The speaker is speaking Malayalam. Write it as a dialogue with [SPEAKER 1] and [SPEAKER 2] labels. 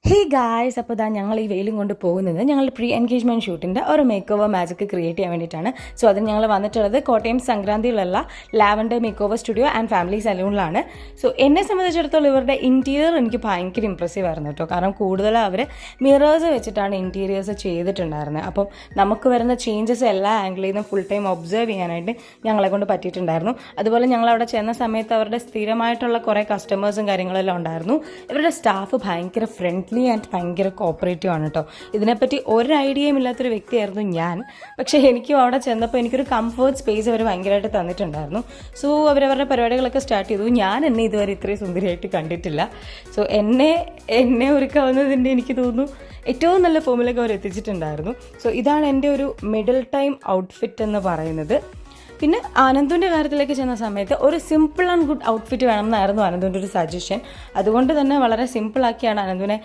[SPEAKER 1] ഹേ ഗായ്സ്, അപ്പോൾ ഇതാ ഞങ്ങൾ ഈ വെയിലും കൊണ്ട് പോകുന്നത് ഞങ്ങളുടെ പ്രീ എൻഗേജ്മെൻറ്റ് ഷൂട്ടിൻ്റെ ഒരു മേക്ക് ഓവർ മാജിക് ക്രിയേറ്റ് ചെയ്യാൻ വേണ്ടിയിട്ടാണ്. സോ അതിന് ഞങ്ങൾ വന്നിട്ടുള്ളത് കോട്ടയം സംക്രാന്തിയിലുള്ള lavender make over studio and family സലൂണിലാണ്. സോ എന്നെ സംബന്ധിച്ചിടത്തോളം ഇവരുടെ ഇൻറ്റീരിയർ എനിക്ക് ഭയങ്കര ഇമ്പ്രസീവ് ആയിരുന്നു കേട്ടോ. കാരണം കൂടുതൽ അവർ മിറേഴ്സ് വെച്ചിട്ടാണ് ഇൻറ്റീരിയേഴ്സ് ചെയ്തിട്ടുണ്ടായിരുന്നത്. അപ്പം നമുക്ക് വരുന്ന ചേഞ്ചസ് എല്ലാ ആംഗിളിൽ നിന്നും ഫുൾ ടൈം ഒബ്സർവ് ചെയ്യാനായിട്ട് ഞങ്ങളെ കൊണ്ട് പറ്റിയിട്ടുണ്ടായിരുന്നു. അതുപോലെ ഞങ്ങൾ അവിടെ ചെന്ന സമയത്ത് അവരുടെ സ്ഥിരമായിട്ടുള്ള കുറേ കസ്റ്റമേഴ്സും കാര്യങ്ങളെല്ലാം ഉണ്ടായിരുന്നു. ഇവരുടെ സ്റ്റാഫ് ഭയങ്കര ഫ്രണ്ട്ലി ആൻഡ് ഭയങ്കര കോപ്പറേറ്റീവ് ആണ് കേട്ടോ. ഇതിനെപ്പറ്റി ഒരു ഐഡിയയും ഇല്ലാത്തൊരു വ്യക്തിയായിരുന്നു ഞാൻ. പക്ഷേ എനിക്കും അവിടെ ചെന്നപ്പോൾ എനിക്കൊരു കംഫർട്ട് സ്പേസ് അവർ ഭയങ്കരമായിട്ട് തന്നിട്ടുണ്ടായിരുന്നു. സോ അവരവരുടെ പരിപാടികളൊക്കെ സ്റ്റാർട്ട് ചെയ്തു. ഞാൻ എന്നെ ഇതുവരെ ഇത്രയും സുന്ദരിയായിട്ട് കണ്ടിട്ടില്ല. സോ എന്നെ ഒരുക്കാവുന്നതിൻ്റെ എനിക്ക് തോന്നുന്നു ഏറ്റവും നല്ല ഫോമിലേക്ക് അവർ എത്തിച്ചിട്ടുണ്ടായിരുന്നു. സോ ഇതാണ് എൻ്റെ ഒരു മിഡിൽ ടൈം ഔട്ട്ഫിറ്റ് എന്ന് പറയുന്നത്. പിന്നെ ആനന്ദിൻ്റെ കാര്യത്തിലേക്ക് ചെന്ന സമയത്ത് ഒരു സിമ്പിൾ ആൻഡ് ഗുഡ് ഔട്ട്ഫിറ്റ് വേണമെന്നായിരുന്നു ആനന്ദിൻ്റെ ഒരു സജഷൻ. അതുകൊണ്ട് തന്നെ വളരെ സിമ്പിളാക്കിയാണ് ആനന്ദിനെ